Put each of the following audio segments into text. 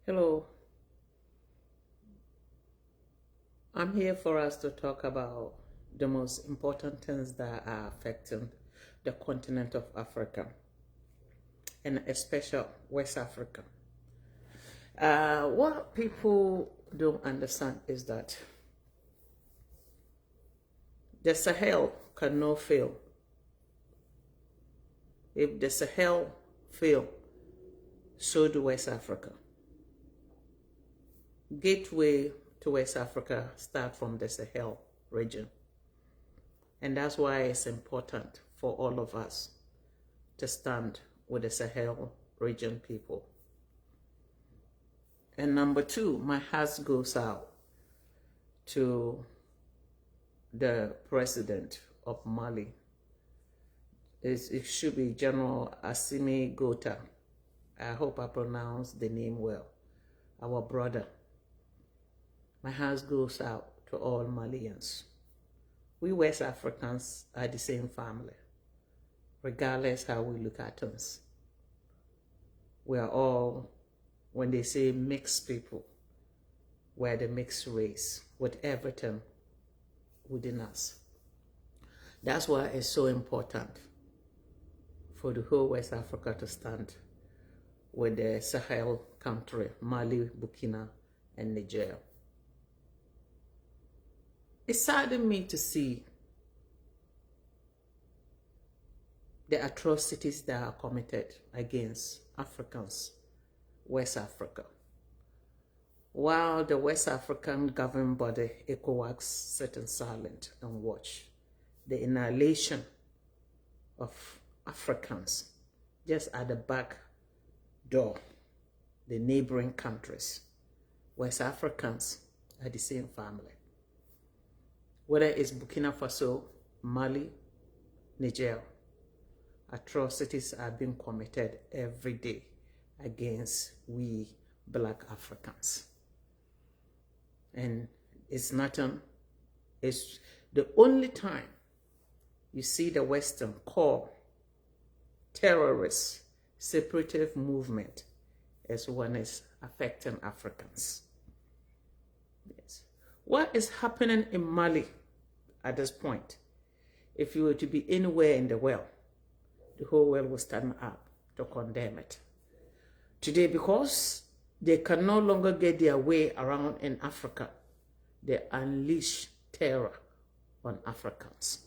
Hello, I'm here for us to talk about the most important things that are affecting the continent of Africa and especially West Africa. What people don't understand is that the Sahel cannot fail. If the Sahel fail, so do West Africa. Gateway to West Africa start from the Sahel region. And that's why it's important for all of us to stand with the Sahel region people. And number two, my heart goes out to the president of Mali. It should be General Assimi Gota. I hope I pronounced the name well. Our brother. My heart goes out to all Malians. We West Africans are the same family, regardless how we look at us. We are all, when they say mixed people, we're the mixed race with everything within us. That's why it's so important for the whole West Africa to stand with the Sahel country, Mali, Burkina, and Niger. It saddened me to see the atrocities that are committed against Africans, West Africa. While the West African governing body, ECOWAS, sitting silent and watch the annihilation of Africans just at the back door, the neighboring countries. West Africans are the same family. Whether it's Burkina Faso, Mali, Niger, atrocities are being committed every day against we Black Africans. And it's nothing, it's the only time you see the Western call terrorist separatist movement is when it's affecting Africans. Yes. What is happening in Mali at this point? If you were to be anywhere in the world, the whole world will stand up to condemn it. Today, because they can no longer get their way around in Africa, they unleash terror on Africans.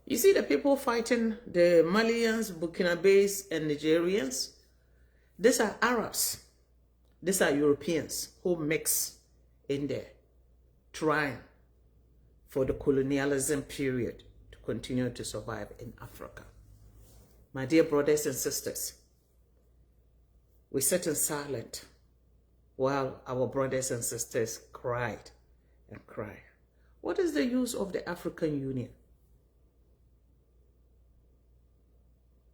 You see the people fighting the Malians, Burkinabes, and Nigerians? These are Arabs. These are Europeans who mix in there, trying for the colonialism period to continue to survive in Africa. My dear brothers and sisters, we sat in silence while our brothers and sisters cried and cried. What is the use of the African Union?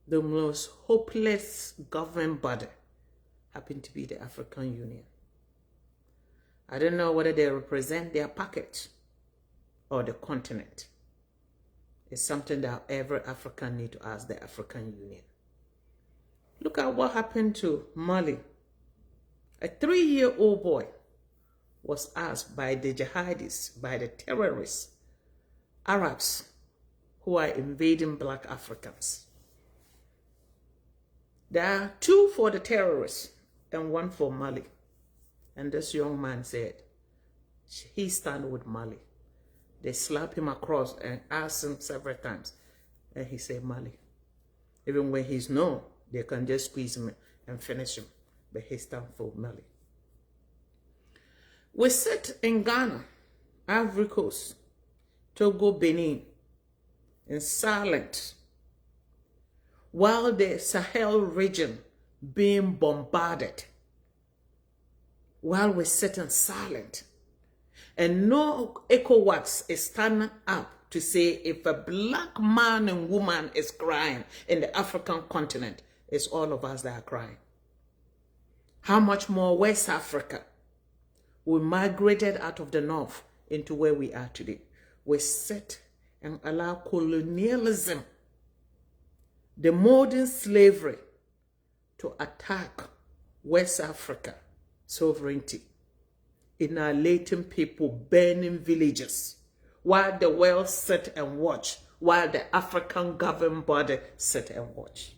The most hopeless government body happened to be the African Union. I don't know whether they represent their pocket or the continent. It's something that every African needs to ask the African Union. Look at what happened to Mali. A 3-year-old boy was asked by the jihadis, by the terrorists, Arabs who are invading Black Africans. There are 2 for the terrorists and 1 for Mali. And this young man said, he stand with Mali. They slap him across and ask him several times. And he said, Mali. Even when he's known, they can just squeeze him and finish him. But he stand for Mali. We sit in Ghana, Ivory Coast, Togo, Benin, in silence, while the Sahel region being bombarded, while we're sitting silent. And no ECOWAS is standing up to say if a Black man and woman is crying in the African continent, it's all of us that are crying. How much more West Africa? We migrated out of the north into where we are today. We sit and allow colonialism, the modern slavery, to attack West Africa sovereignty, annihilating people, burning villages, while the world sit and watch, while the African governing body sit and watch.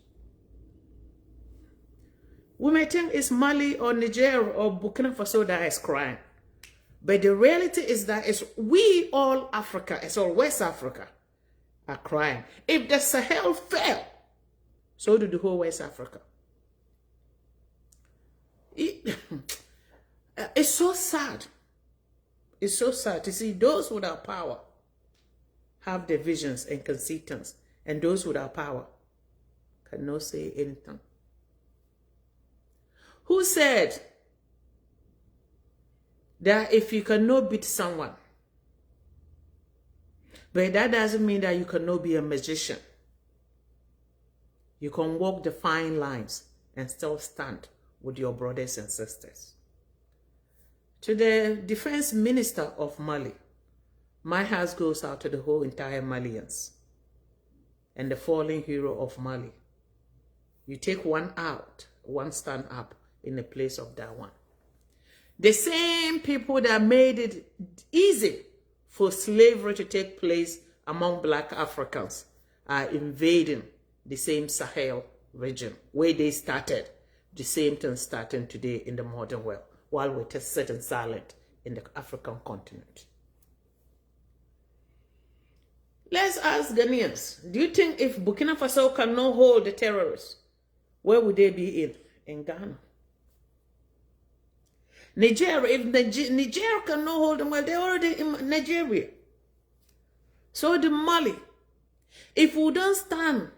We may think it's Mali or Niger or Burkina Faso that is crying. But the reality is that it's we all Africa, it's all West Africa are crying. If the Sahel fell, so did the whole West Africa. It's so sad. It's so sad to see those without power have their visions and conceitance, and those without power cannot say anything. Who said that if you cannot beat someone, but that doesn't mean that you cannot be a magician. You can walk the fine lines and still stand with your brothers and sisters. To the defense minister of Mali, my heart goes out to the whole entire Malians and the fallen hero of Mali. You take one out, one stand up in the place of that one. The same people that made it easy for slavery to take place among black Africans are invading the same Sahel region where they started. The same thing starting today in the modern world, while we're just sitting silent in the African continent. Let's ask Ghanaians, do you think if Burkina Faso cannot hold the terrorists, where would they be in? In Ghana. Nigeria, if Nigeria cannot hold them, well, they're already in Nigeria. So the Mali, if we don't stand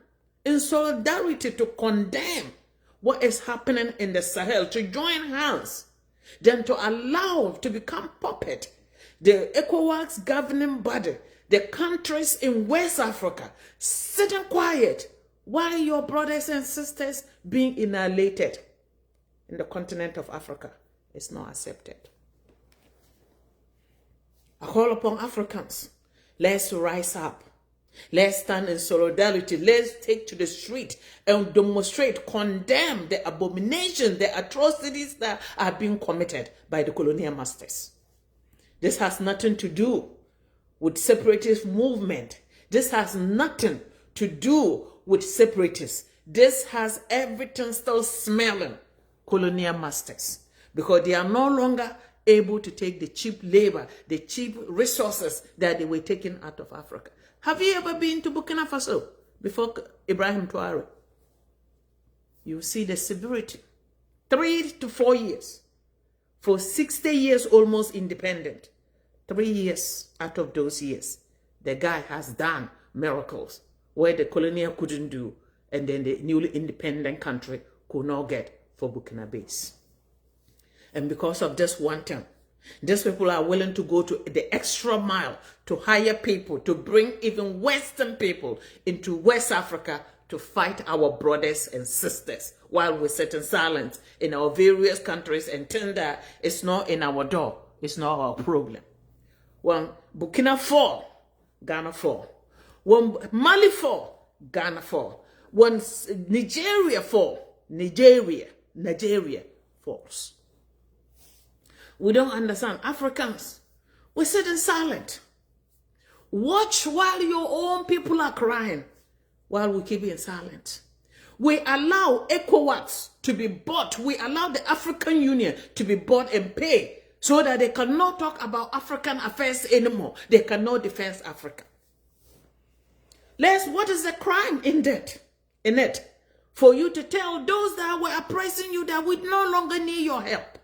in solidarity to condemn what is happening in the Sahel, to join hands, then to allow to become puppet, the ECOWAS governing body, the countries in West Africa, sitting quiet while your brothers and sisters being annihilated in the continent of Africa. It's not accepted. I call upon Africans. Let's rise up. Let's stand in solidarity. Let's take to the street and demonstrate, condemn the abominations, the atrocities that are being committed by the colonial masters. This has nothing to do with separatist movement. This has nothing to do with separatists. This has everything still smelling colonial masters, because they are no longer able to take the cheap labor, the cheap resources that they were taking out of Africa. Have you ever been to Burkina Faso before Ibrahim Traoré? You see the severity. 3 to 4 years. For 60 years almost independent. 3 years out of those years, the guy has done miracles where the colonial couldn't do, and then the newly independent country could not get for Burkinabés. And because of this one thing, these people are willing to go to the extra mile to hire people, to bring even Western people into West Africa to fight our brothers and sisters, while we sit in silence in our various countries and think that it's not in our door, it's not our problem. When Burkina fall, Ghana fall. When Mali fall, Ghana fall. When Nigeria fall, Nigeria falls. We don't understand. Africans, we sit in silent. Watch while your own people are crying, while we keep being silent. We allow ECOWAS to be bought. We allow the African Union to be bought and paid so that they cannot talk about African affairs anymore. They cannot defend Africa. What is the crime in that? In it? For you to tell those that were oppressing you that we no longer need your help.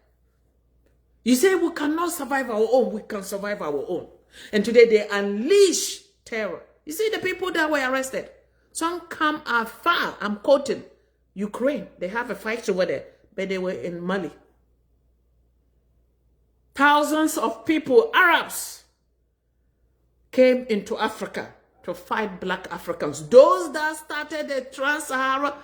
You say we cannot survive our own. We can survive our own. And today they unleash terror. You see the people that were arrested. Some come afar. I'm quoting Ukraine. They have a fight over there. But they were in Mali. Thousands of people, Arabs, came into Africa to fight black Africans. Those that started the Trans-Sahara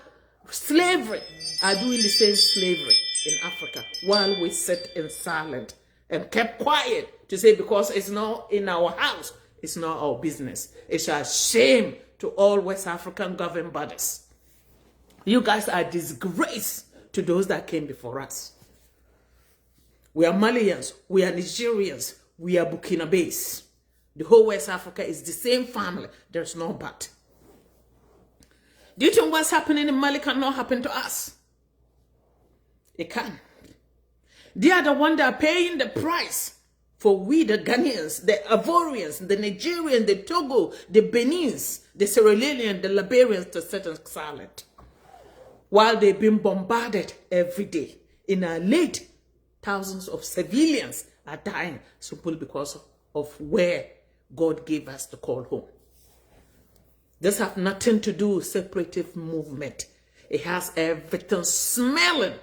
slavery are doing the same slavery in Africa, while we sit in silence and kept quiet to say, because it's not in our house, it's not our business. It's a shame to all West African governing bodies. You guys are disgrace to those that came before us. We are Malians, we are Nigerians, we are Burkinabes. The whole West Africa is the same family. There's no but. Do you think what's happening in Mali cannot happen to us? It can. They are the ones that are paying the price for we, the Ghanaians, the Ivorians, the Nigerians, the Togo, the Benins, the Sierra Leoneans, the Liberians to sit silent. While they've been bombarded every day. In our late, thousands of civilians are dying simply because of where God gave us to call home. This has nothing to do with separatist movement. It has everything smelling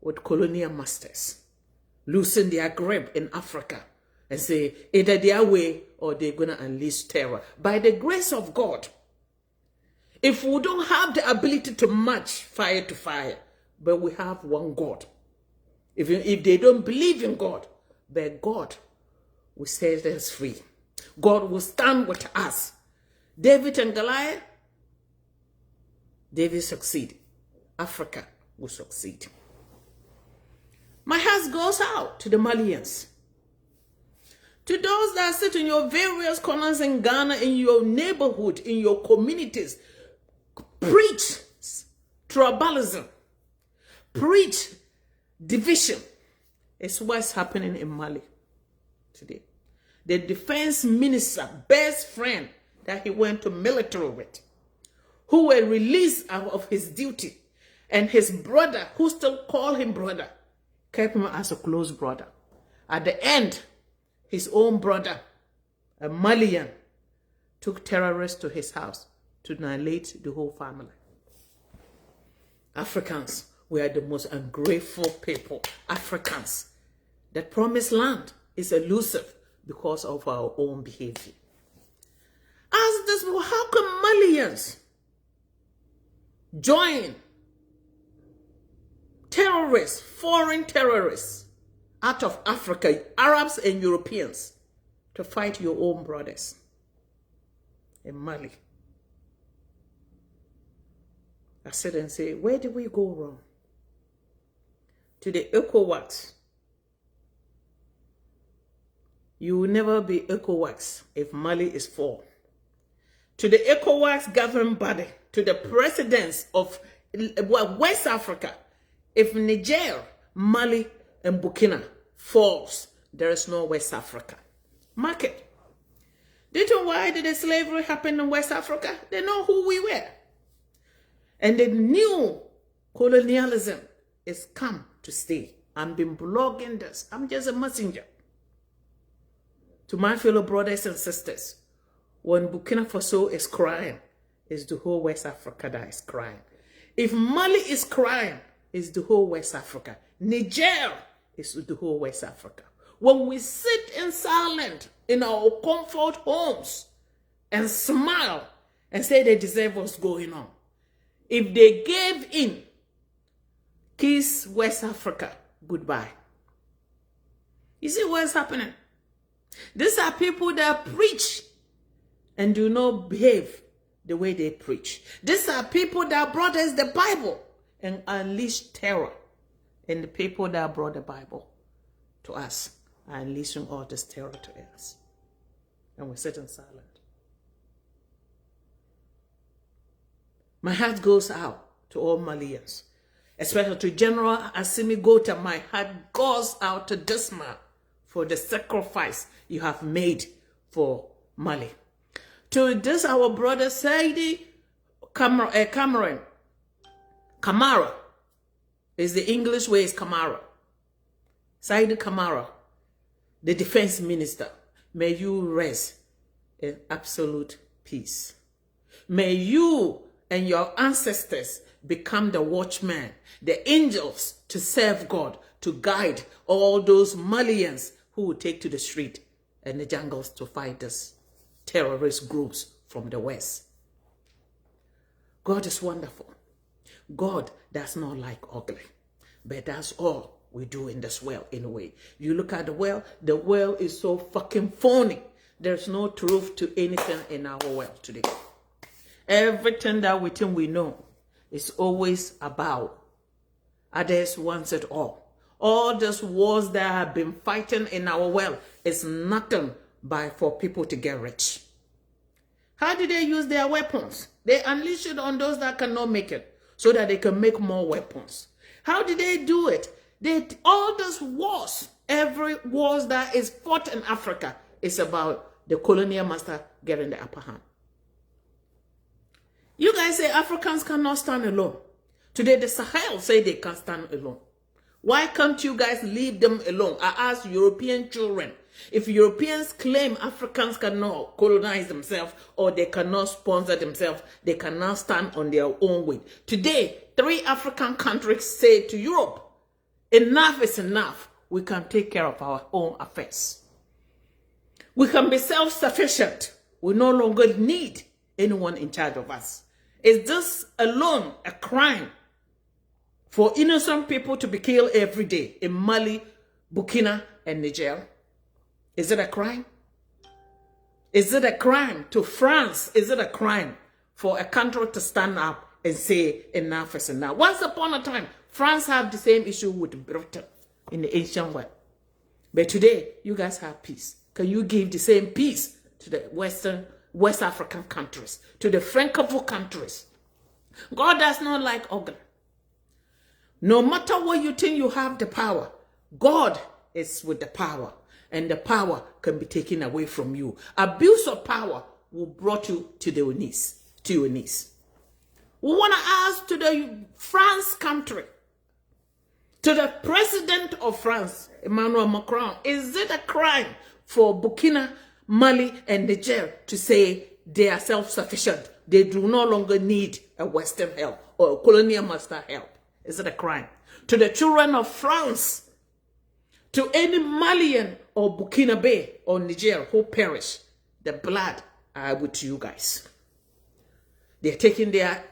with colonial masters losing their grip in Africa and say either their way or they're going to unleash terror. By the grace of God, if we don't have the ability to match fire to fire, but we have one God. If they don't believe in God, but God will set us free. God will stand with us. David and Goliath, David succeeded. Africa will succeed. My heart goes out to the Malians. To those that sit in your various corners in Ghana, in your neighborhood, in your communities, preach tribalism, preach division. It's what's happening in Mali today. The defense minister, best friend that he went to military with, who were released out of his duty, and his brother, who still call him brother, kept him as a close brother. At the end, his own brother, a Malian, took terrorists to his house to annihilate the whole family. Africans, we are the most ungrateful people. Africans, the promised land is elusive because of our own behavior. Ask this, well, how come Malians join terrorists, foreign terrorists out of Africa, Arabs and Europeans, to fight your own brothers in Mali? I sit and say, where did we go wrong? To the ECOWAS. You will never be ECOWAS if Mali is for. To the ECOWAS governing body, to the presidents of West Africa, if Niger, Mali, and Burkina falls, there is no West Africa. Mark it. Did you know why did the slavery happen in West Africa? They know who we were. And the new colonialism is come to stay. I've been blogging this. I'm just a messenger. To my fellow brothers and sisters, when Burkina Faso is crying, it's the whole West Africa that is crying. If Mali is crying, it's the whole West Africa. Niger is the whole West Africa. When we sit in silence in our comfort homes and smile and say they deserve what's going on, if they gave in, kiss West Africa goodbye. You see what's happening? These are people that preach and do not behave the way they preach. These are people that brought us the Bible and unleashed terror. And the people that brought the Bible to us are unleashing all this terror to us. And we're sitting silent. My heart goes out to all Malians, especially to General Assimi Gota. My heart goes out to this man for the sacrifice you have made for Mali. To this, our brother Saidi Kamara is the English way is Kamara. Saidi Kamara, the defense minister, may you rest in absolute peace. May you and your ancestors become the watchmen, the angels to serve God, to guide all those Malians who will take to the street and the jungles to fight these terrorist groups from the West. God is wonderful. God does not like ugly, but that's all we do in this world anyway. You look at the world is so fucking phony. There's no truth to anything in our world today. Everything that we think we know is always about Others wants it all. All these wars that have been fighting in our world is nothing but for people to get rich. How do they use their weapons? They unleash it on those that cannot make it so that they can make more weapons. How do they do it? All these wars, every war that is fought in Africa is about the colonial master getting the upper hand. You guys say Africans cannot stand alone. Today the Sahel say they can't stand alone. Why can't you guys leave them alone? I ask European children. If Europeans claim Africans cannot colonize themselves or they cannot sponsor themselves, they cannot stand on their own weight. Today, 3 African countries say to Europe, enough is enough. We can take care of our own affairs. We can be self-sufficient. We no longer need anyone in charge of us. Is this alone a crime for innocent people to be killed every day in Mali, Burkina, and Niger? Is it a crime? Is it a crime to France? Is it a crime for a country to stand up and say enough is enough? Once upon a time, France had the same issue with Britain in the ancient world. But today, you guys have peace. Can you give the same peace to the West African countries, to the Francophone countries? God does not like organ. No matter what you think you have the power, God is with the power, and the power can be taken away from you. Abuse of power will brought you to your knees. We want to ask to the France country, to the president of France, Emmanuel Macron, is it a crime for Burkina, Mali, and Niger to say they are self-sufficient? They do no longer need a Western help or a colonial master help. Is it a crime? To the children of France, to any Malian or Burkinabe or Niger who perish, the blood are with you guys. They're taking their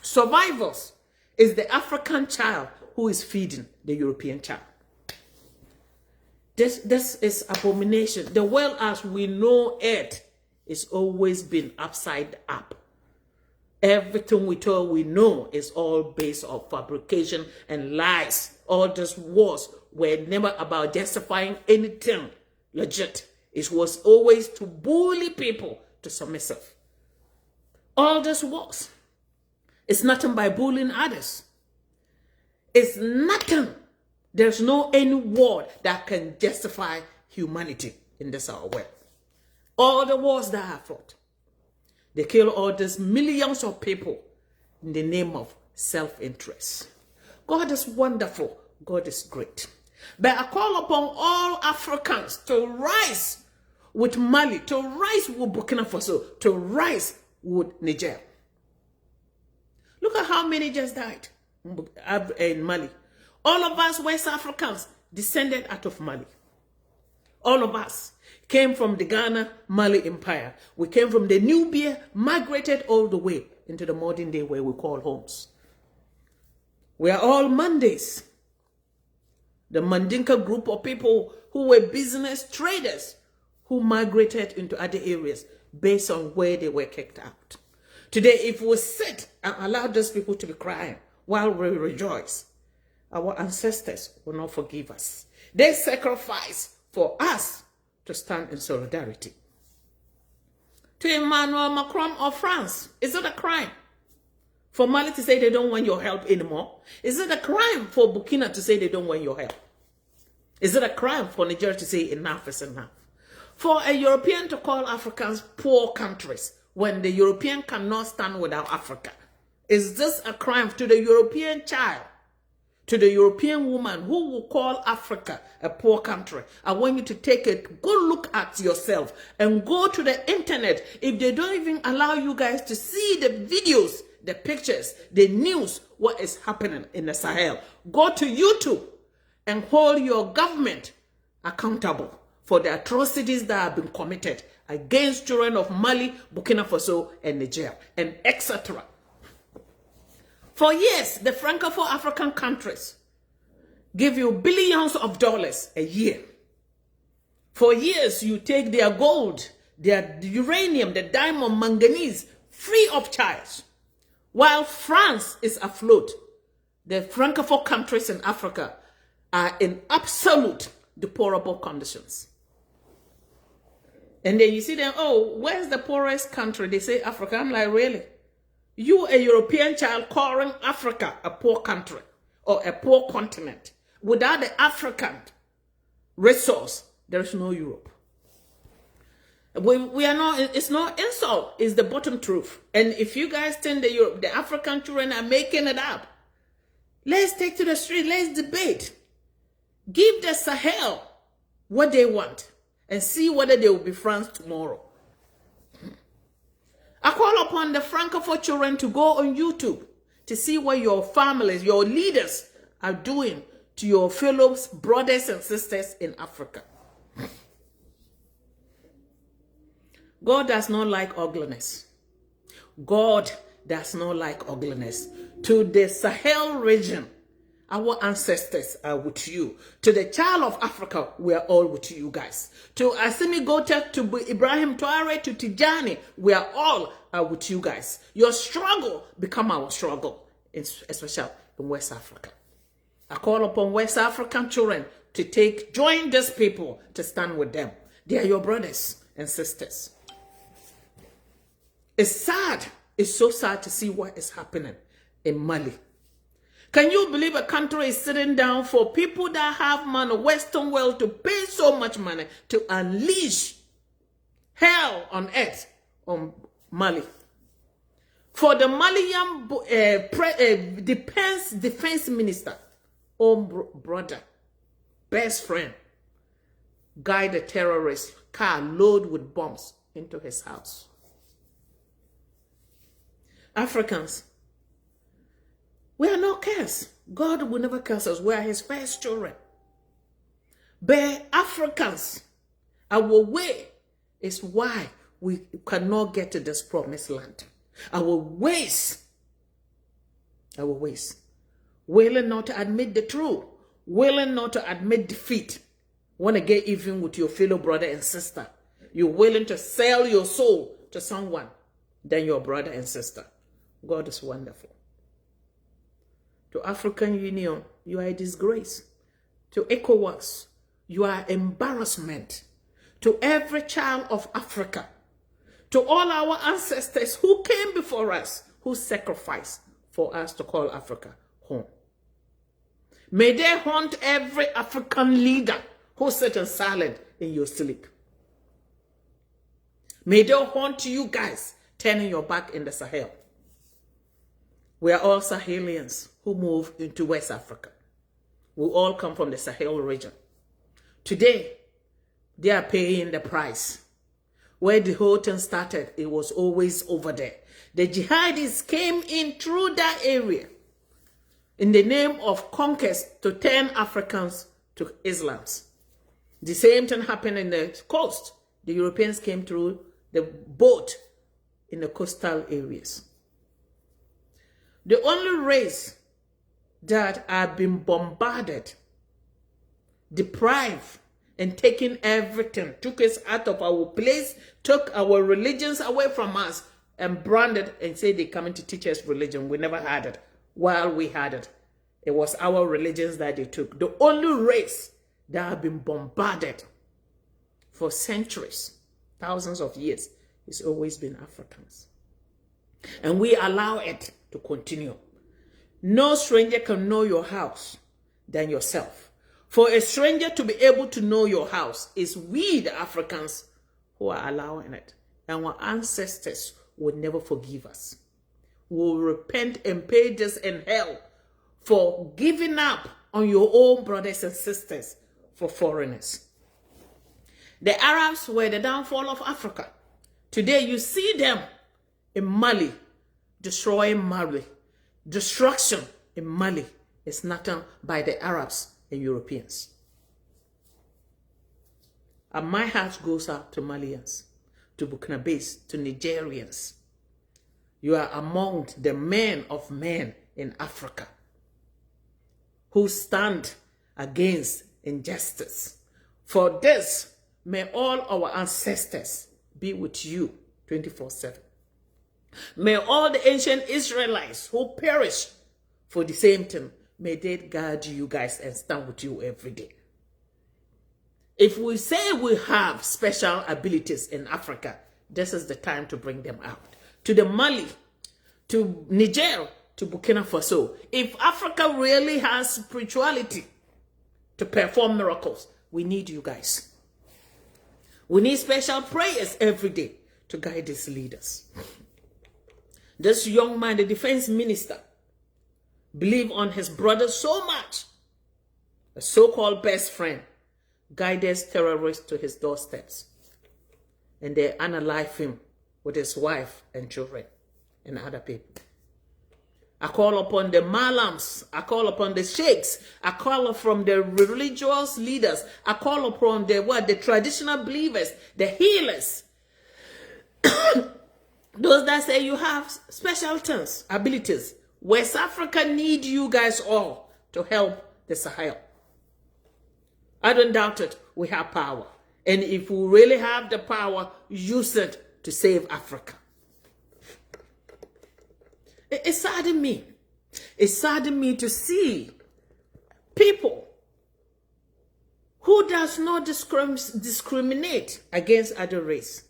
survivors. Is the African child who is feeding the European child. This is abomination. The world as we know it is always been upside up. Everything we know is all based on fabrication and lies. All these wars were never about justifying anything legit. It was always to bully people to submissive. All these wars, it's nothing by bullying others. It's nothing. There's no any word that can justify humanity in this our world. All the wars that are fought, they kill all these millions of people in the name of self-interest. God is wonderful. God is great. But I call upon all Africans to rise with Mali, to rise with Burkina Faso, to rise with Niger. Look at how many just died in Mali. All of us West Africans descended out of Mali. All of us came from the Ghana-Mali Empire. We came from the Nubia, migrated all the way into the modern day where we call homes. We are all Mandays. The Mandinka group of people who were business traders who migrated into other areas based on where they were kicked out. Today, if we sit and allow those people to be crying while we rejoice, our ancestors will not forgive us. They sacrifice for us to stand in solidarity. To Emmanuel Macron of France, is it a crime for Mali to say they don't want your help anymore? Is it a crime for Burkina to say they don't want your help? Is it a crime for Nigeria to say enough is enough? For a European to call Africans poor countries when the European cannot stand without Africa? Is this a crime to the European child? To the European woman who will call Africa a poor country? I want you to take a good look at yourself and go to the internet. If they don't even allow you guys to see the videos, the pictures, the news, what is happening in the Sahel, go to YouTube and hold your government accountable for the atrocities that have been committed against children of Mali, Burkina Faso, and Niger, and etc. For years, the Francophone African countries give you billions of dollars a year. For years, you take their gold, their uranium, the diamond, manganese, free of charge. While France is afloat, the Francophone countries in Africa are in absolute deplorable conditions. And then you see them, oh, where's the poorest country? They say Africa. I'm like, really? You, a European child, calling Africa a poor country or a poor continent. Without the African resource, there is no Europe. We are not, it's not insult, it's the bottom truth. And if you guys think that the African children are making it up, let's take to the street, let's debate. Give the Sahel what they want and see whether they will be France tomorrow. I call upon the Francophone children to go on YouTube to see what your families, your leaders are doing to your fellow brothers and sisters in Africa. God does not like ugliness. God does not like ugliness. To the Sahel region, our ancestors are with you. To the child of Africa, we are all with you guys. To Assimi Gotek, to Ibrahim Traore, to Tijani, we are all with you guys. Your struggle become our struggle, especially in West Africa. I call upon West African children to join these people to stand with them. They are your brothers and sisters. It's sad. It's so sad to see what is happening in Mali. Can you believe a country is sitting down for people that have money, Western world, to pay so much money to unleash hell on earth on Mali? For the Malian defense minister, own brother, best friend, guide a terrorist car loaded with bombs into his house. Africans, we are not cursed. God will never curse us. We are his first children. But Africans, our way is why we cannot get to this promised land. Our ways, willing not to admit the truth, willing not to admit defeat, want to get even with your fellow brother and sister. You're willing to sell your soul to someone than your brother and sister. God is wonderful. To African Union, you are a disgrace. To ECOWAS, you are embarrassment. To every child of Africa, to all our ancestors who came before us, who sacrificed for us to call Africa home. May they haunt every African leader who sits silent in your sleep. May they haunt you guys turning your back in the Sahel. We are all Sahelians who move into West Africa. We all come from the Sahel region. Today, they are paying the price. Where the whole thing started, it was always over there. The jihadis came in through that area in the name of conquest to turn Africans to Islams. The same thing happened in the coast. The Europeans came through the boat in the coastal areas. The only race that have been bombarded, deprived, and taken everything, took us out of our place, took our religions away from us, and branded and said they're coming to teach us religion. We never had it. While we had it, it was our religions that they took. The only race that have been bombarded for centuries, thousands of years, has always been Africans. And we allow it to continue. No stranger can know your house than yourself. For a stranger to be able to know your house, is we, the Africans, who are allowing it. And our ancestors will never forgive us. We will repent and pay this in hell for giving up on your own brothers and sisters for foreigners. The Arabs were the downfall of Africa. Today you see them in Mali, destroying Mali. Destruction in Mali is nothing by the Arabs and Europeans. And my heart goes out to Malians, to Burkinabés, to Nigerians. You are among the men of men in Africa who stand against injustice. For this, may all our ancestors be with you 24/7. May all the ancient Israelites who perished for the same thing May they guard you guys and stand with you every day. If we say we have special abilities in Africa, this is the time to bring them out. To the Mali, to Niger, to Burkina Faso. If Africa really has spirituality to perform miracles, we need you guys. We need special prayers every day to guide these leaders. This young man, the defense minister, believed on his brother so much. A so-called best friend guided terrorists to his doorsteps. And they unalive him with his wife and children and other people. I call upon the Malams. I call upon the sheikhs. I call upon the religious leaders. I call upon the traditional believers, the healers. Those that say you have special talents, abilities. West Africa need you guys all to help the Sahel. I don't doubt it. We have power. And if we really have the power, use it to save Africa. It saddened me. It saddened me to see people who does not discriminate against other race.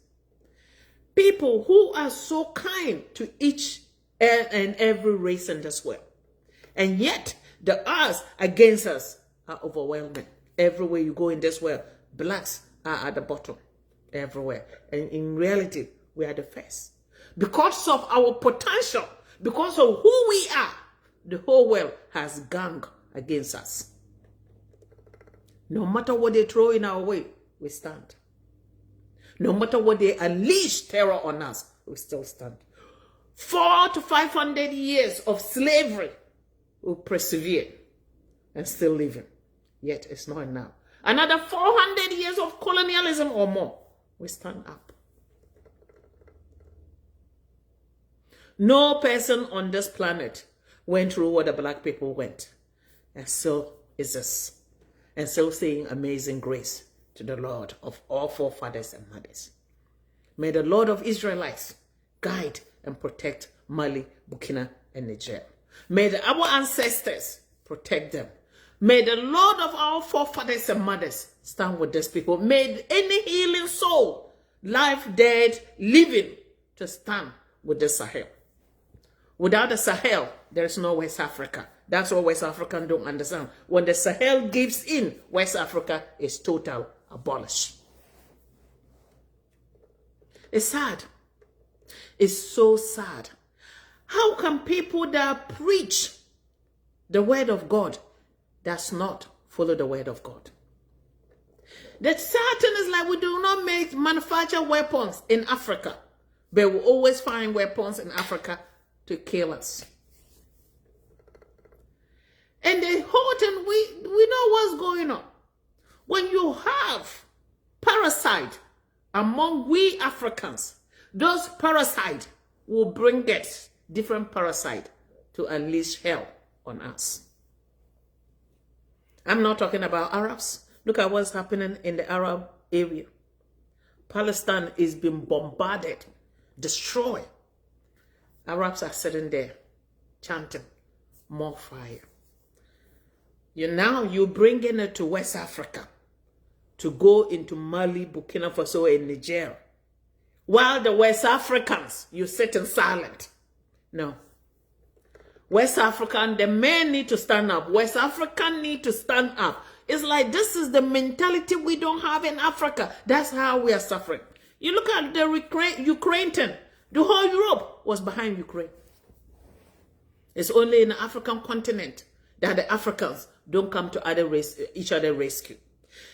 People who are so kind to each and every race in this world. And yet, the odds against us are overwhelming. Everywhere you go in this world, blacks are at the bottom. Everywhere. And in reality, we are the first. Because of our potential, because of who we are, the whole world has gang against us. No matter what they throw in our way, we stand. No matter what they unleash terror on us, we still stand. 400 to 500 years of slavery, we persevere and still living. Yet it's not enough. Another 400 years of colonialism or more, we stand up. No person on this planet went through what the black people went. And so is this. And so saying amazing grace to the Lord of all forefathers and mothers. May the Lord of Israelites guide and protect Mali, Burkina, and Niger. May our ancestors protect them. May the Lord of our forefathers and mothers stand with these people. May any healing soul, life, dead, living, to stand with the Sahel. Without the Sahel, there is no West Africa. That's what West Africans don't understand. When the Sahel gives in, West Africa is total abolished. It's sad. It's so sad. How can people that preach the word of God does not follow the word of God? The sad thing is, like, we do not manufacture weapons in Africa, but we always find weapons in Africa to kill us. And the whole thing, we know what's going on. When you have parasite among we Africans, those parasites will bring death, different parasite, to unleash hell on us. I'm not talking about Arabs. Look at what's happening in the Arab area. Palestine is being bombarded, destroyed. Arabs are sitting there chanting, more fire. You're bringing it to West Africa to go into Mali, Burkina Faso, and Niger. While the West Africans, you sitting silent. No. West African, the men need to stand up. West African need to stand up. It's like this is the mentality we don't have in Africa. That's how we are suffering. You look at the Ukraine thing. The whole Europe was behind Ukraine. It's only in the African continent that the Africans don't come to each other rescue.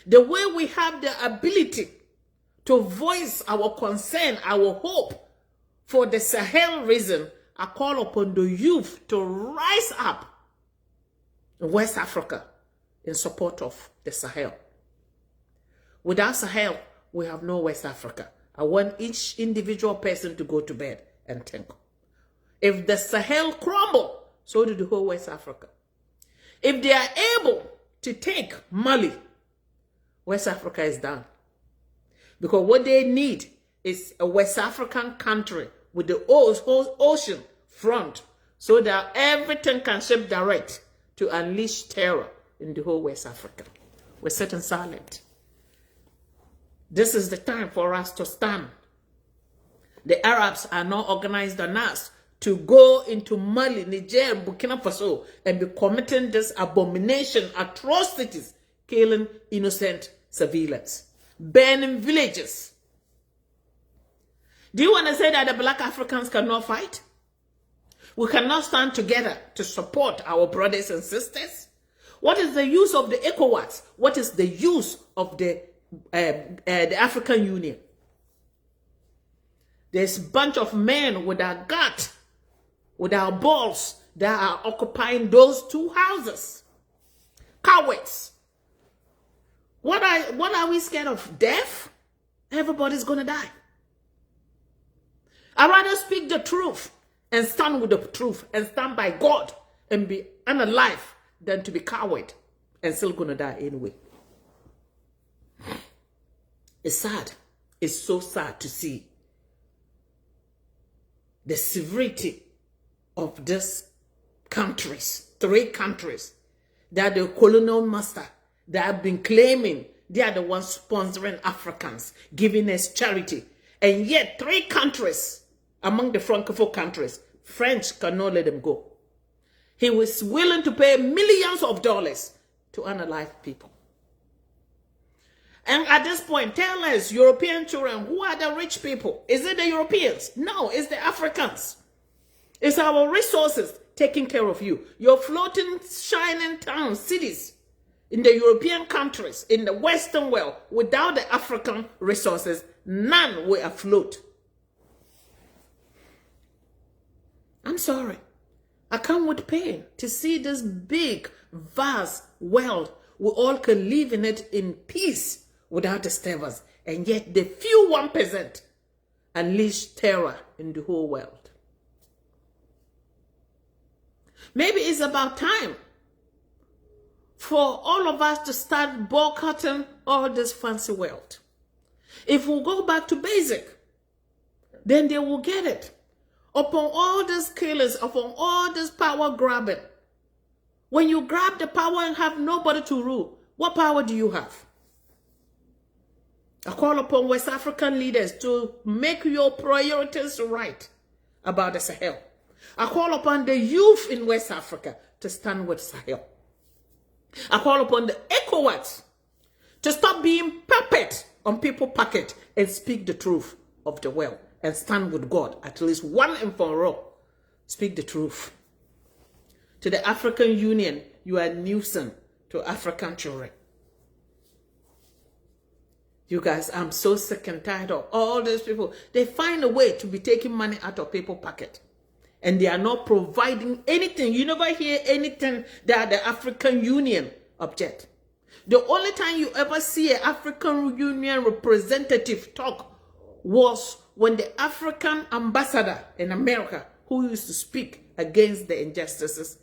The way we have the ability to voice our concern, our hope for the Sahel region, I call upon the youth to rise up in West Africa in support of the Sahel. Without Sahel, we have no West Africa. I want each individual person to go to bed and think. If the Sahel crumble, so do the whole West Africa. If they are able to take Mali, West Africa is done. Because what they need is a West African country with the whole ocean front, so that everything can ship direct to unleash terror in the whole West Africa. We're sitting silent. This is the time for us to stand. The Arabs are not organized on us to go into Mali, Niger, Burkina Faso and be committing this abomination, atrocities, killing innocent civilians, burning villages. Do you want to say that the black Africans cannot fight? We cannot stand together to support our brothers and sisters? What is the use of the ECOWAS? What is the use of the African Union? There's a bunch of men with our gut, with our balls, that are occupying those two houses. Cowards. What are we scared of? Death? Everybody's going to die. I'd rather speak the truth and stand with the truth and stand by God and be unalive than to be coward and still going to die anyway. It's sad. It's so sad to see the severity of these countries, 3 countries, that the colonial master that have been claiming they are the ones sponsoring Africans, giving us charity. And yet 3 countries among the Francophone countries, French cannot let them go. He was willing to pay millions of dollars to unalive people. And at this point, tell us, European children, who are the rich people? Is it the Europeans? No, it's the Africans. It's our resources taking care of you. Your floating, shining towns, cities in the European countries, in the Western world, without the African resources, none will afloat. I'm sorry. I come with pain to see this big, vast world. We all can live in it in peace without disturbance. And yet the few 1% unleash terror in the whole world. Maybe it's about time for all of us to start boycotting all this fancy world. If we go back to basic, then they will get it. Upon all these killings, upon all this power grabbing, when you grab the power and have nobody to rule, what power do you have? I call upon West African leaders to make your priorities right about the Sahel. I call upon the youth in West Africa to stand with Sahel. I call upon the ECOWAS to stop being puppet on people's pocket and speak the truth of the world and stand with God, at least one and for all. Speak the truth. To the African Union, you are a nuisance to African children. You guys, I'm so sick and tired of all these people. They find a way to be taking money out of people's pocket. And they are not providing anything. You never hear anything that the African Union object. The only time you ever see an African Union representative talk was when the African ambassador in America, who used to speak against the injustices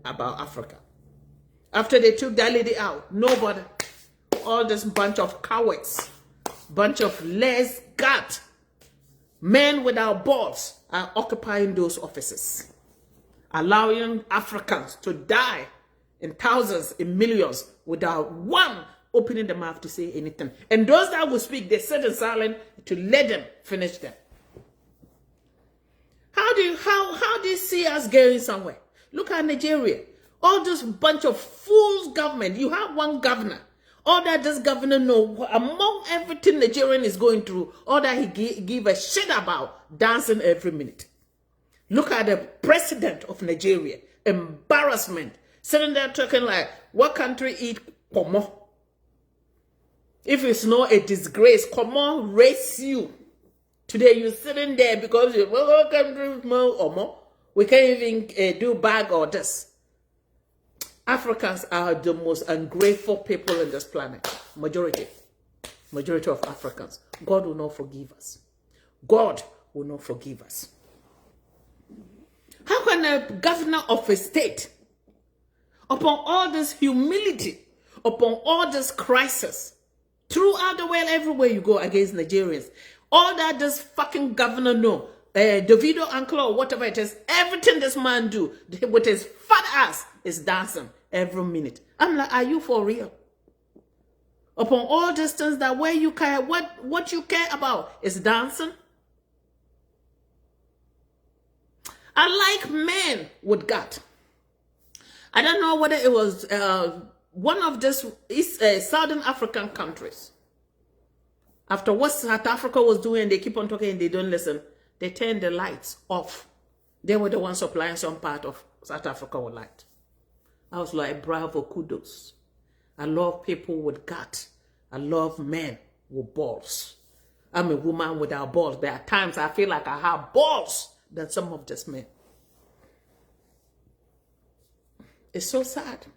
about Africa. After they took that lady out, nobody, all this bunch of cowards, bunch of less gut, men without balls are occupying those offices, allowing Africans to die in thousands, in millions, without one opening the mouth to say anything. And those that will speak, they sit in silence to let them finish them. How do you see us going somewhere? Look at Nigeria. All this bunch of fools government. You have one governor. All that this governor know, among everything Nigerian is going through, all that he give a shit about, dancing every minute. Look at the president of Nigeria. Embarrassment. Sitting there talking like, what country eat pomo? If it's not a disgrace, come on, race you. Today you're sitting there because you can do more or more. We can't even do bag or this. Africans are the most ungrateful people on this planet. Majority of Africans. God will not forgive us. God will not forgive us. How can a governor of a state, upon all this humility, upon all this crisis, throughout the world, everywhere you go against Nigerians, all that this fucking governor know, Davido Uncle or whatever it is, everything this man do with his fat ass is dancing every minute. I'm like, are you for real? Upon all distance, that where you care, what you care about is dancing. I like men with gut. I don't know whether it was one of this Southern African countries. After what South Africa was doing, they keep on talking and they don't listen. They turn the lights off. They were the ones supplying some part of South Africa with light. I was like, bravo, kudos. I love people with gut. I love men with balls. I'm a woman without balls, but at times I feel like I have balls than some of these men. It's so sad.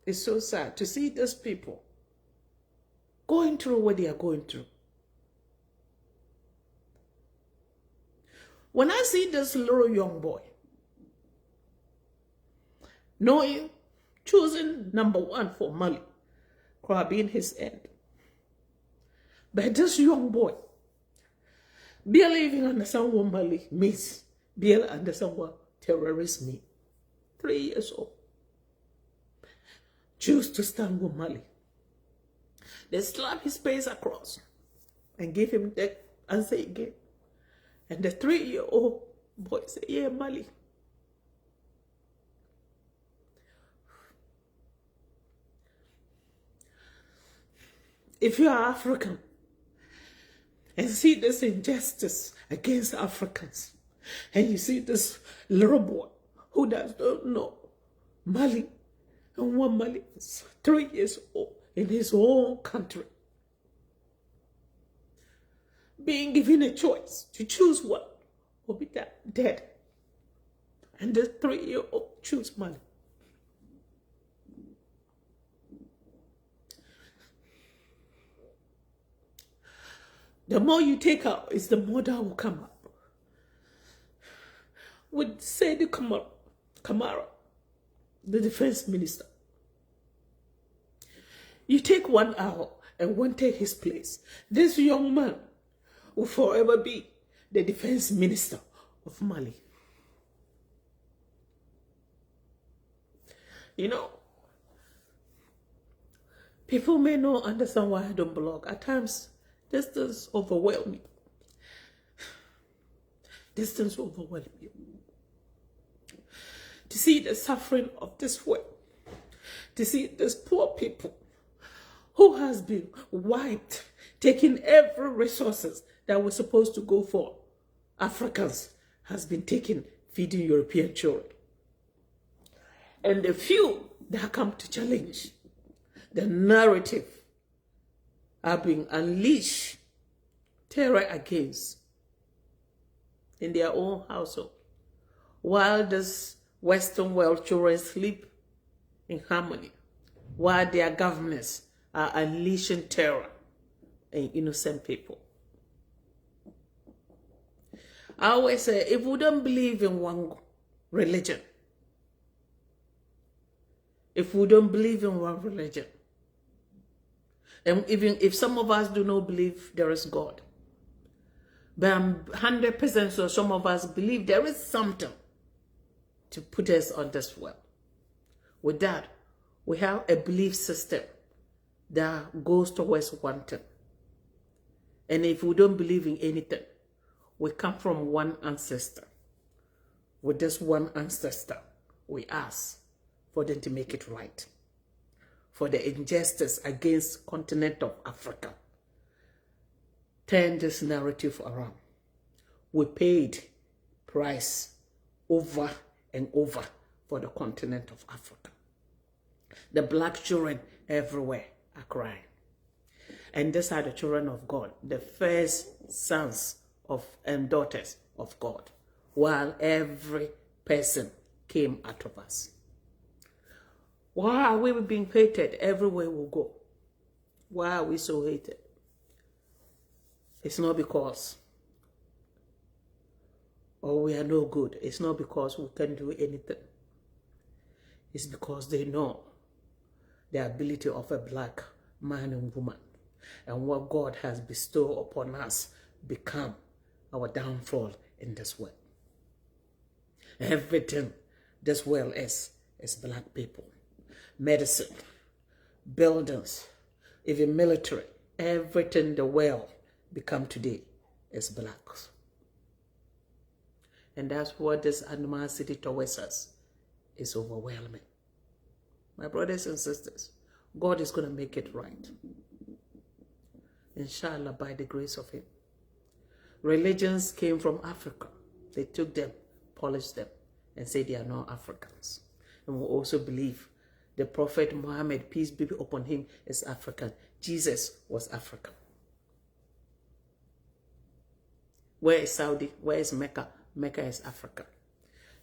It's so sad to see these people going through what they are going through. When I see this little young boy, knowing, choosing number one for Mali, could be in his end. But this young boy, barely even understand what Mali means, barely understand what terrorists mean. 3 years old. Choose to stand with Mali. They slap his face across and give him the answer again. And the 3-year-old boy said, yeah, Mali. If you are African and see this injustice against Africans, and you see this little boy who does not know Mali, and what Mali is, 3 years old, in his own country, being given a choice to choose what will be dead. And the 3-year-old choose Mali. The more you take out, is the more that will come up. With Sadi Kamara, the defense minister, you take 1 hour and one take his place. This young man will forever be the defense minister of Mali. You know, people may not understand why I don't blog. At times, distance overwhelms me. Distance overwhelms me. To see the suffering of this world, to see these poor people who has been wiped, taking every resources that was supposed to go for Africans has been taken, feeding European children. And the few that come to challenge the narrative are being unleashed terror against in their own household, while this Western world children sleep in harmony, while their governments are unleashing terror in innocent people. I always say, if we don't believe in one religion, if we don't believe in one religion, and even if some of us do not believe there is God, but I'm 100% sure some of us believe there is something to put us on this world. With that, we have a belief system that goes towards one thing. And if we don't believe in anything, we come from one ancestor. With this one ancestor, we ask for them to make it right. For the injustice against the continent of Africa. Turn this narrative around. We paid price over and over for the continent of Africa. The black children everywhere are crying. And these are the children of God, the first sons of and daughters of God, while every person came out of us. Why are we being hated everywhere we go? Why are we so hated? It's not because we are no good. It's not because we can do anything. It's because they know the ability of a black man and woman, and what God has bestowed upon us become our downfall in this world. Everything this world is black people. medicine, buildings, even military, everything in the world become today is blacks. And that's what this animosity towards us is overwhelming. My brothers and sisters, God is going to make it right. Inshallah, by the grace of Him. Religions came from Africa. They took them, polished them, and said they are not Africans. And we also believe the Prophet Muhammad, peace be upon him, is African. Jesus was African. Where is Saudi? Where is Mecca? Mecca is Africa.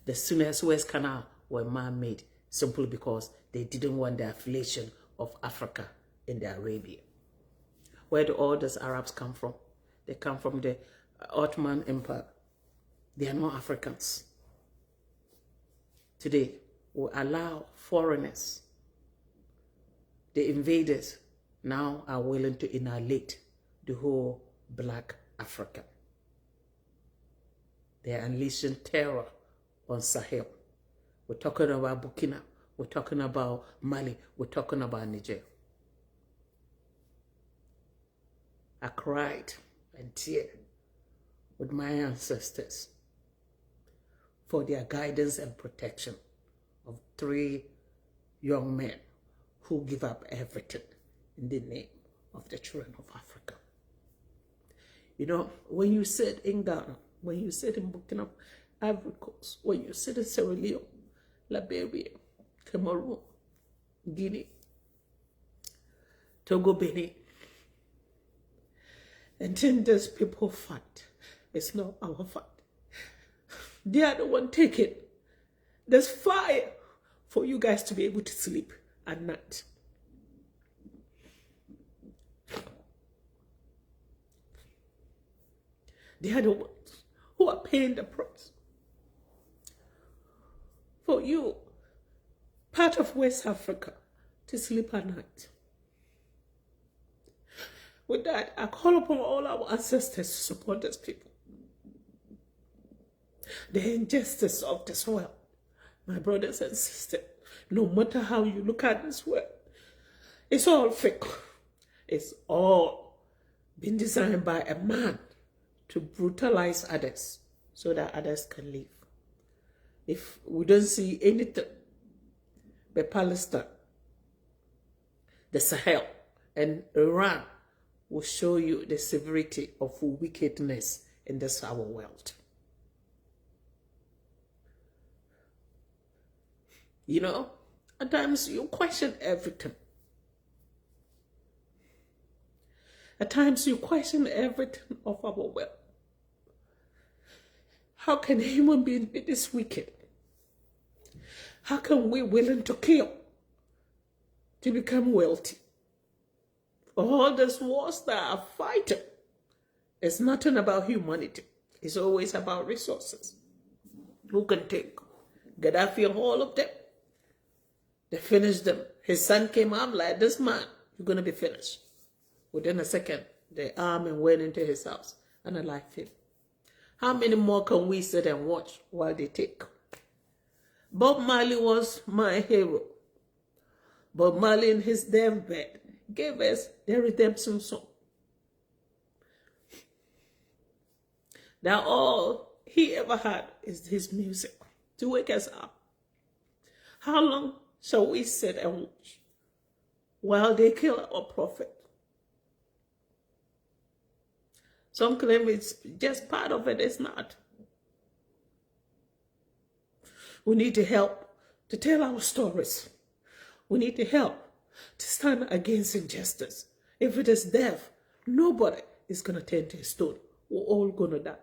The Suez Canal were man-made simply because they didn't want the affiliation of Africa in the Arabia. Where do all these Arabs come from? They come from the Ottoman Empire. They are not Africans. Today, we allow foreigners, the invaders, now are willing to annihilate the whole black Africa. They are unleashing terror on Sahel. We're talking about Burkina. We're talking about Mali. We're talking about Niger. I cried and teared with my ancestors for their guidance and protection of 3 young men who give up everything in the name of the children of Africa. You know, when you sit in Ghana, when you sit in Burkina, Ivory Coast, when you sit in Sierra Leone, Liberia, Cameroon, Guinea, Togo, Benin, and then these people fight. It's not our fight. They are the one taking. There's fire for you guys to be able to sleep at night. They are the ones who are paying the price. For you, part of West Africa, to sleep at night. With that, I call upon all our ancestors to support these people. The injustice of this world, my brothers and sisters, no matter how you look at this world, it's all fake. It's all been designed by a man to brutalize others so that others can live. If we don't see anything but Palestine, the Sahel, and Iran will show you the severity of wickedness in this our world. You know, at times you question everything. At times you question everything of our world. How can a human being be this wicked? How can we willing to kill to become wealthy? All these wars that are fighting, it's nothing about humanity. It's always about resources. Who can take? Gaddafi, all of them. They finished them. His son came up like, this man, you're going to be finished. Within a second, the army went into his house and alive him. How many more can we sit and watch while they take? Bob Marley was my hero. Bob Marley in his deathbed gave us the redemption song. That all he ever had is his music to wake us up. How long shall we sit and watch while they kill our prophet? Some claim it's just part of it. It's not. We need to help to tell our stories. We need to help to stand against injustice. If it is death, nobody is going to turn to a stone. We're all going to die.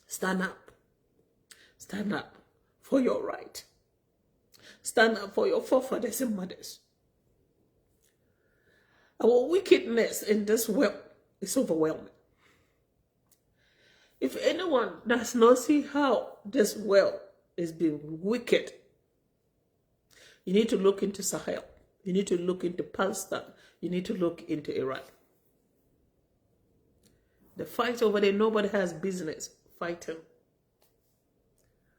Stand up. Stand up for your right. Stand up for your forefathers and mothers. Our wickedness in this world is overwhelming. If anyone does not see how this world is being wicked, you need to look into Sahel. You need to look into Palestine. You need to look into Iran. The fight over there, nobody has business fighting.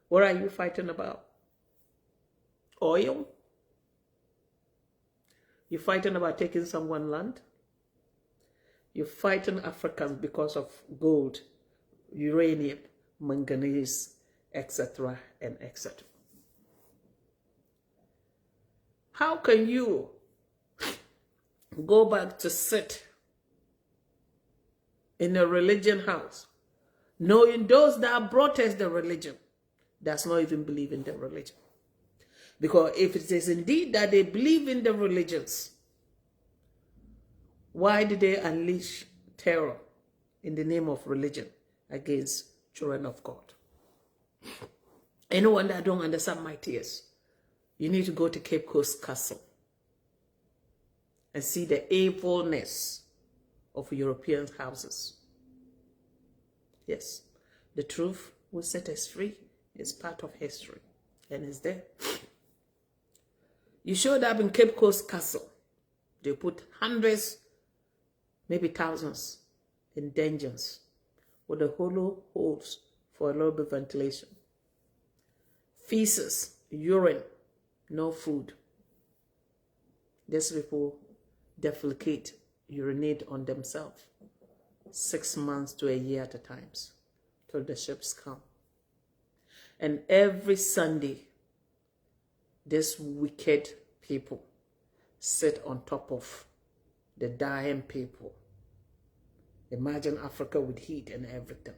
What are you fighting about? Oil? You're fighting about taking someone's land. You're fighting Africans because of gold, uranium, manganese, etc. and etc. How can you go back to sit in a religion house, knowing those that brought us the religion does not even believe in the religion? Because if it is indeed that they believe in the religions, why did they unleash terror in the name of religion against children of God? Anyone that don't understand my tears, you need to go to Cape Coast Castle and see the evilness of European houses. Yes, the truth will set us free. It's part of history and it's there. You showed up in Cape Coast Castle. They put hundreds, maybe thousands in dungeons with the hollow holes for a little bit of ventilation. Feces, urine, no food. These people defecate, urinate on themselves 6 months to a year at a time till the ships come. And every Sunday, these wicked people sit on top of the dying people. Imagine Africa with heat and everything.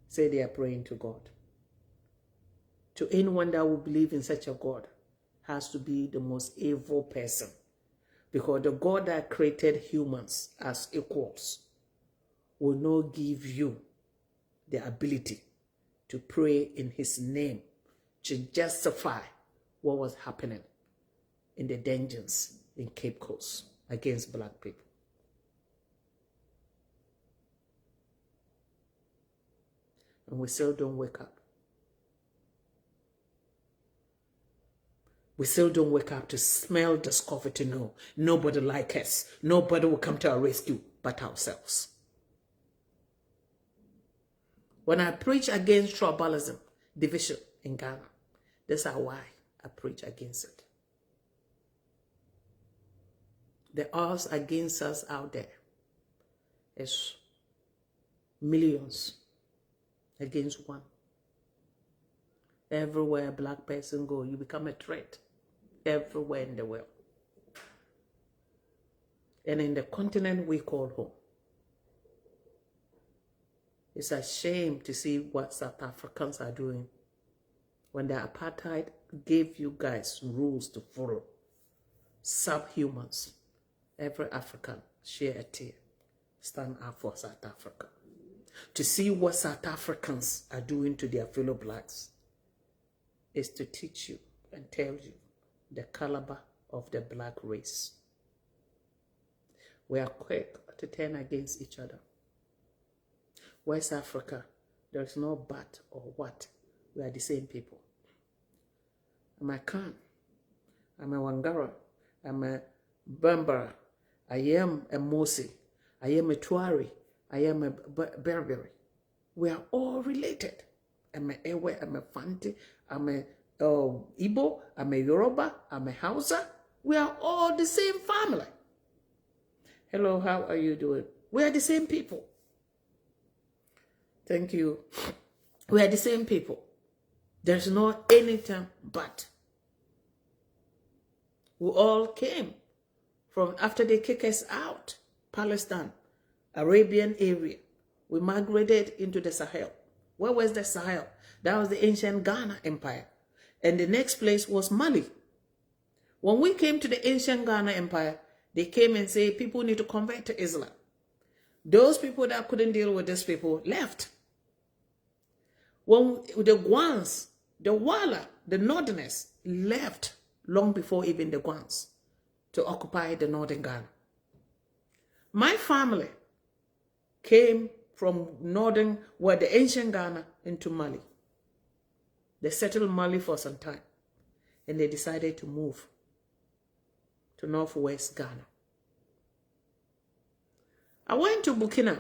Say they are praying to God. To anyone that will believe in such a God has to be the most evil person. Because the God that created humans as equals will not give you the ability to pray in his name to justify what was happening in the dungeons in Cape Coast against black people. And we still don't wake up. We still don't wake up to smell discovery, to know nobody like us. Nobody will come to our rescue but ourselves. When I preach against tribalism, division in Ghana, that's why I preach against it. The odds against us out there is millions against one. Everywhere a black person goes, you become a threat. Everywhere in the world. And in the continent we call home. It's a shame to see what South Africans are doing when the apartheid gave you guys rules to follow. Subhumans. Every African share a tear. Stand up for South Africa. To see what South Africans are doing to their fellow blacks is to teach you and tell you the caliber of the black race. We are quick to turn against each other. West Africa, there is no but or what. We are the same people. I'm a Khan, I'm a Wangara, I'm a Bambara, I am a Mosi, I am a Tuari, I am a Berberi. We are all related. I'm a Ewe, I'm a Fanti, I'm a Igbo, I'm a Yoruba, I'm a Hausa. We are all the same family. Hello, how are you doing? We are the same people. Thank you. We are the same people. There's not anything but. We all came from after they kicked us out, Palestine, Arabian area. We migrated into the Sahel. Where was the Sahel? That was the ancient Ghana Empire. And the next place was Mali. When we came to the ancient Ghana Empire, they came and said people need to convert to Islam. Those people that couldn't deal with these people left. When the Guans, the Wala, the Northerners left long before even the Guans to occupy the northern Ghana. My family came from northern, where the ancient Ghana, into Mali. They settled Mali for some time and they decided to move to northwest Ghana. I went to Burkina,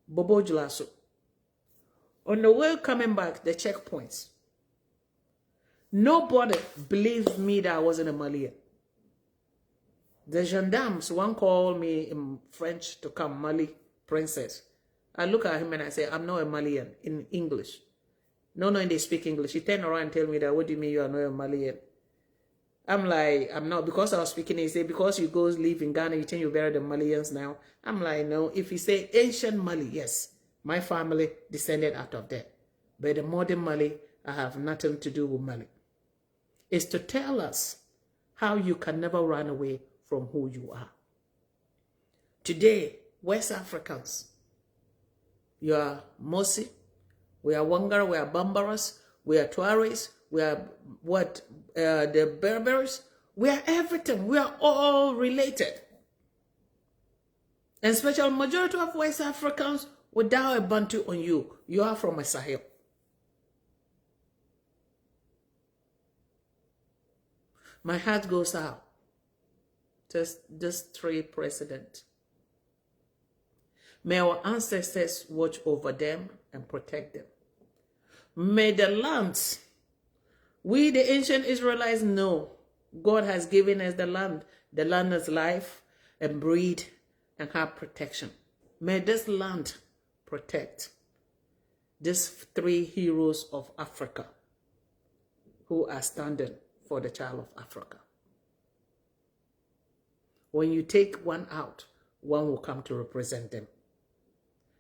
Bobo Dioulasso. On the way coming back, the checkpoints. Nobody believed me that I wasn't a Malian. The gendarmes, one called me in French to come, Mali princess. I look at him and I say, I'm not a Malian, in English. No, they speak English. He turned around and tell me that, what do you mean you are not a Malian? I'm like, I'm not, because I was speaking, he said, because you go live in Ghana, you think you're better than Malians now. I'm like, no, if you say ancient Mali, yes, my family descended out of that. But the modern Mali, I have nothing to do with Mali. It's to tell us how you can never run away from who you are. Today, West Africans, you are Mosi, we are Wangara, we are Bambaras, we are Tuaregs, we are the Berbers, we are everything. We are all related. And special majority of West Africans, without a Bantu on you, you are from a Sahel. My heart goes out to this three presidents. May our ancestors watch over them and protect them. May the lands, we the ancient Israelites know God has given us the land. The land is life and breed and have protection. May this land protect these three heroes of Africa who are standing for the child of Africa. When you take one out, one will come to represent them.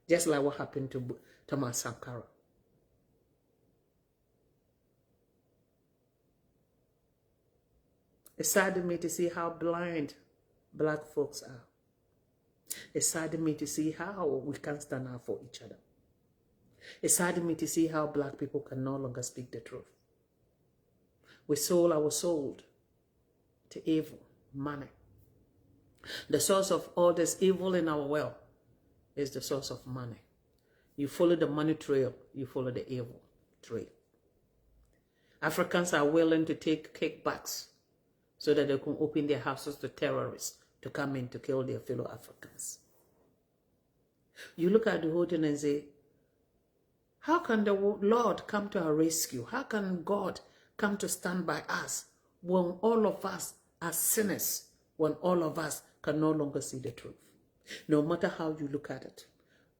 Just like what happened to Thomas Sankara. It saddened me to see how blind black folks are. It saddened me to see how we can't stand out for each other. It saddened me to see how black people can no longer speak the truth. We sold our soul to evil, money. The source of all this evil in our world is the source of money. You follow the money trail, you follow the evil trail. Africans are willing to take kickbacks so that they can open their houses to terrorists to come in to kill their fellow Africans. You look at the whole thing and say, how can the Lord come to our rescue? How can God come to stand by us when all of us are sinners, when all of us can no longer see the truth? No matter how you look at it,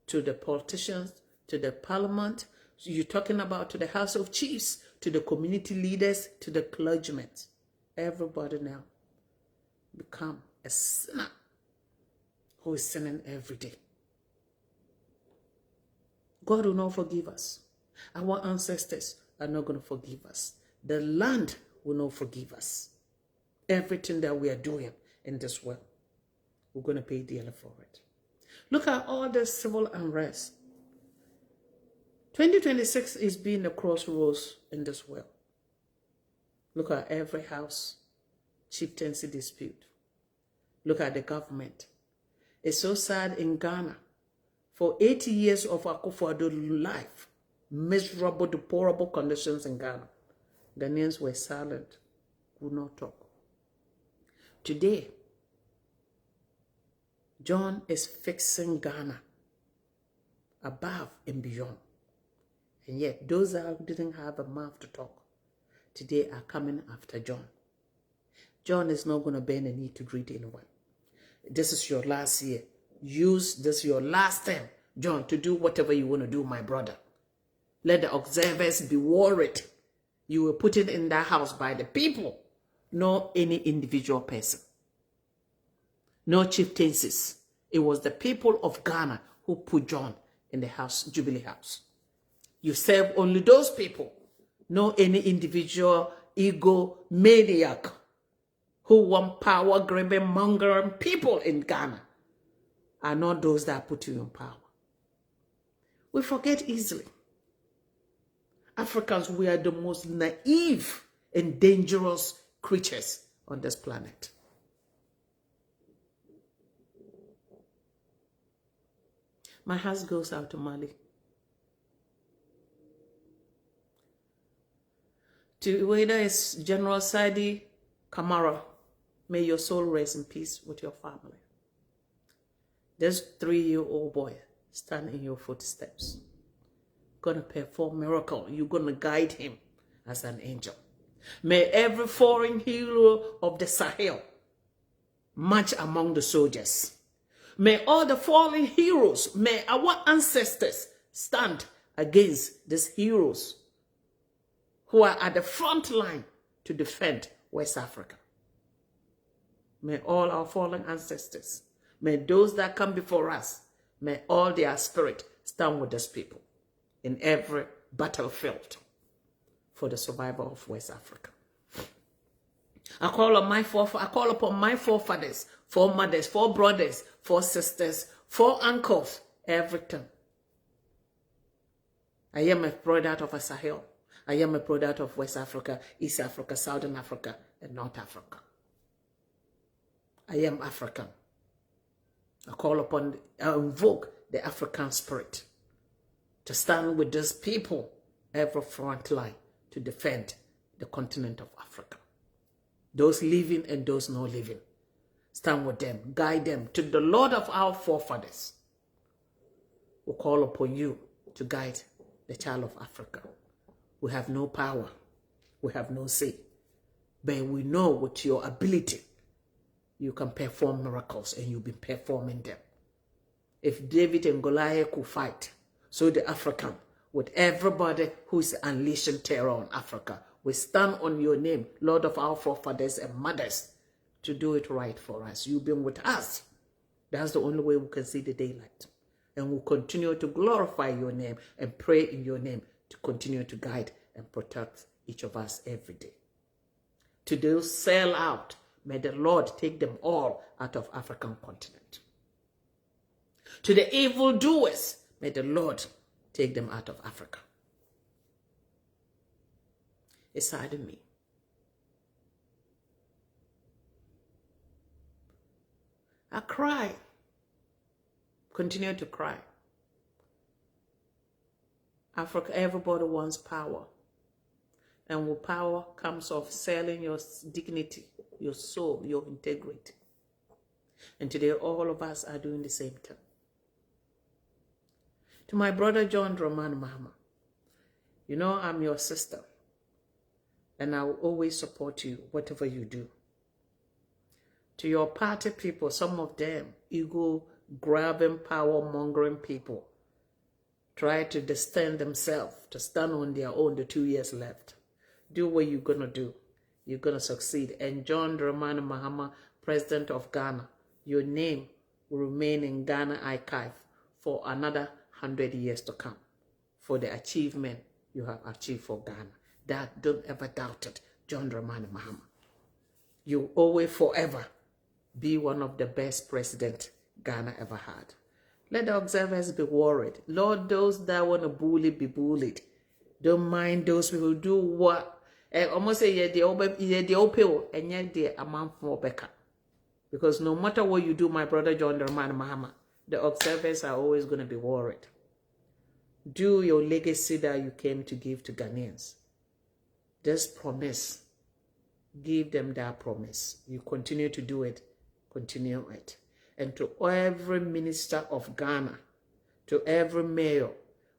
to the politicians, to the parliament, you're talking about to the House of Chiefs, to the community leaders, to the clergymen. Everybody now become a sinner who is sinning every day. God will not forgive us. Our ancestors are not going to forgive us. The land will not forgive us. Everything that we are doing in this world, we're going to pay dearly for it. Look at all the civil unrest. 2026 is being a crossroads in this world. Look at every house, chieftaincy dispute. Look at the government. It's so sad in Ghana. For 80 years of Akufo-Addo life, miserable, deplorable conditions in Ghana, Ghanaians were silent, would not talk. Today, John is fixing Ghana above and beyond. And yet, those who didn't have a mouth to talk today are coming after John. John is not going to bend a knee to greet anyone. This is your last year. Use this your last time, John, to do whatever you want to do, my brother. Let the observers be worried. You were put in that house by the people, not any individual person. No chieftaincies. It was the people of Ghana who put John in the house, Jubilee House. You serve only those people, not any individual ego maniac who want power grabbing, mongering people in Ghana are not those that put you in power. We forget easily. Africans, we are the most naive and dangerous creatures on this planet. My heart goes out to Mali. To whether it's General Sadi Kamara, may your soul rest in peace with your family. This 3-year-old boy stand in your footsteps. Gonna perform miracle. You're gonna guide him as an angel. May every foreign hero of the Sahel march among the soldiers. May all the fallen heroes, may our ancestors stand against these heroes who are at the front line to defend West Africa. May all our fallen ancestors, may those that come before us, may all their spirit stand with these people in every battlefield for the survival of West Africa. I call upon my forefathers, foremothers, forebrothers, foresisters, foruncles, everything. I am a product of a Sahel. I am a product of West Africa, East Africa, Southern Africa, and North Africa. I am African. I invoke the African spirit to stand with these people every front line to defend the continent of Africa. Those living and those not living. Stand with them, guide them to the Lord of our forefathers. We call upon you to guide the child of Africa. We have no power. We have no say. But we know with your ability, you can perform miracles, and you've been performing them. If David and Goliath could fight, so the African, with everybody who's unleashing terror on Africa, we stand on your name, Lord of our forefathers and mothers, to do it right for us. You've been with us. That's the only way we can see the daylight. And we'll continue to glorify your name and pray in your name to continue to guide and protect each of us every day. To those sell out, may the Lord take them all out of African continent. To the evildoers, may the Lord take them out of Africa. It saddened me. I cry. Continue to cry. Africa, everybody wants power. And with power comes of selling your dignity, your soul, your integrity. And today all of us are doing the same thing. To my brother John Dramani Mahama, you know I'm your sister. And I will always support you, whatever you do. To your party people, some of them, ego-grabbing, power-mongering people, try to distance themselves, to stand on their own the 2 years left. Do what you're going to do. You're going to succeed. And John Dramani Mahama, President of Ghana, your name will remain in Ghana archive for another 100 years to come for the achievement you have achieved for Ghana. That don't ever doubt it, John Dramani Mahama. You always forever be one of the best presidents Ghana ever had. Let the observers be worried. Lord, those that want to bully, be bullied. Don't mind those people who do what. Almost say, the open and yet the amount for Becca. Because no matter what you do, my brother John Dramani Mahama, the observers are always going to be worried. Do your legacy that you came to give to Ghanaians. This promise, give them that promise. You continue to do it, continue it. And to every minister of Ghana, to every mayor,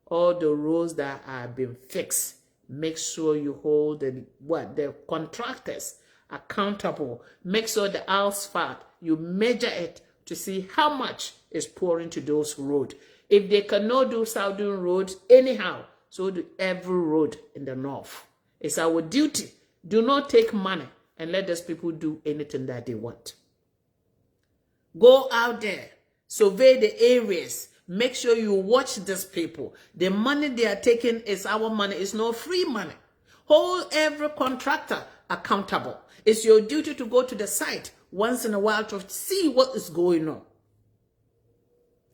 all the roads that have been fixed, make sure you hold the contractors accountable. Make sure the asphalt, you measure it to see how much is pouring to those roads. If they cannot do Southern roads anyhow, so do every road in the north. It's our duty. Do not take money and let those people do anything that they want. Go out there, survey the areas, make sure you watch these people. The money they are taking is our money. It's not free money. Hold every contractor accountable. It's your duty to go to the site once in a while to see what is going on.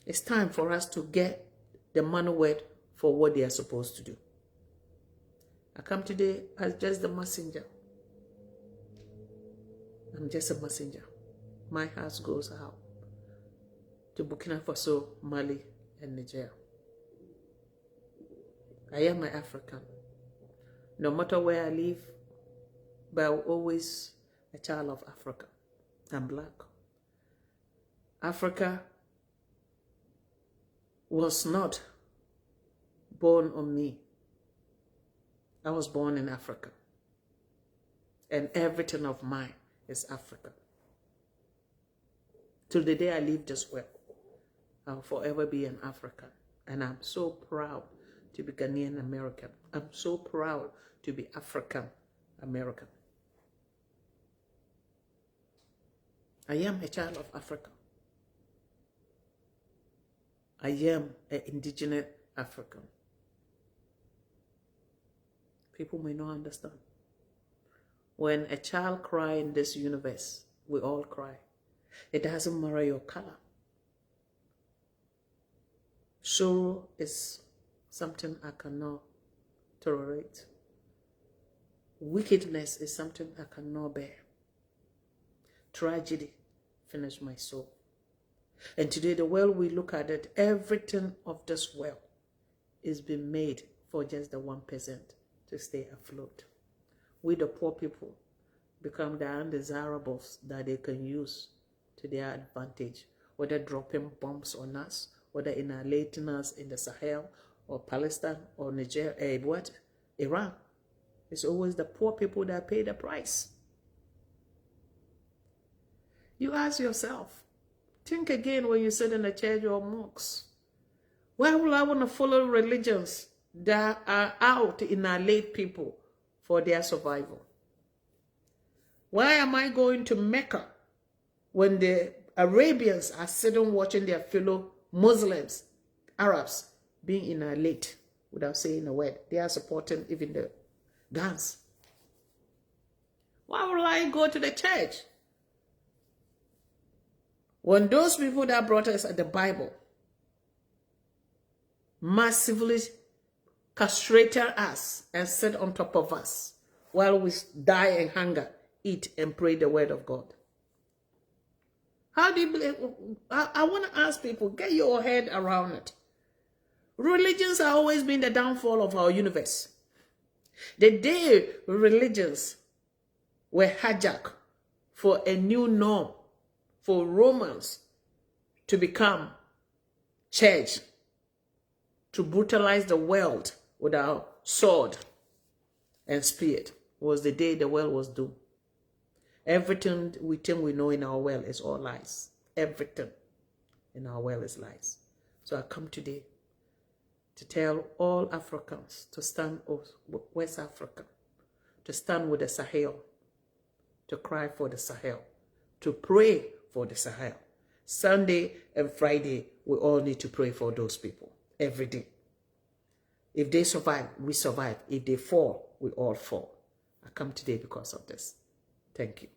It's time for us to get the money worth for what they are supposed to do. I come today as just the messenger. I'm just a messenger. My heart goes out to Burkina Faso, Mali, and Niger. I am an African. No matter where I live, but I'm always a child of Africa. I'm black. Africa was not born on me. I was born in Africa. And everything of mine is African. Till the day I leave this world, I'll forever be an African. And I'm so proud to be Ghanaian American. I'm so proud to be African American. I am a child of Africa. I am an indigenous African. People may not understand. When a child cries in this universe, we all cry. It doesn't matter your color. Sorrow is something I cannot tolerate. Wickedness is something I cannot bear. Tragedy finished my soul. And today, the world we look at it, everything of this world is being made for just the 1% to stay afloat. We, the poor people, become the undesirables that they can use to their advantage, whether dropping bombs on us, whether annihilating us in the Sahel or Palestine or Nigeria, Iran. It's always the poor people that pay the price. You ask yourself, think again when you sit in a church or mosques. Why would I want to follow religions that are out to annihilate people for their survival? Why am I going to Mecca when the Arabians are sitting watching their fellow Muslims, Arabs, being annihilated without saying a word? They are supporting even the guns. Why would I go to the church when those people that brought us the Bible massively castrated us and sit on top of us while we die and hunger, eat and pray the word of God? How do you believe? I want to ask people, get your head around it. Religions have always been the downfall of our universe. The day religions were hijacked for a new norm, for Romans to become church, to brutalize the world with our sword and spear, was the day the world was doomed. Everything we think we know in our world is all lies. Everything in our world is lies. So I come today to tell all Africans to stand with West Africa, to stand with the Sahel, to cry for the Sahel, to pray for the Sahel. Sunday and Friday, we all need to pray for those people every day. If they survive, we survive. If they fall, we all fall. I come today because of this. Thank you.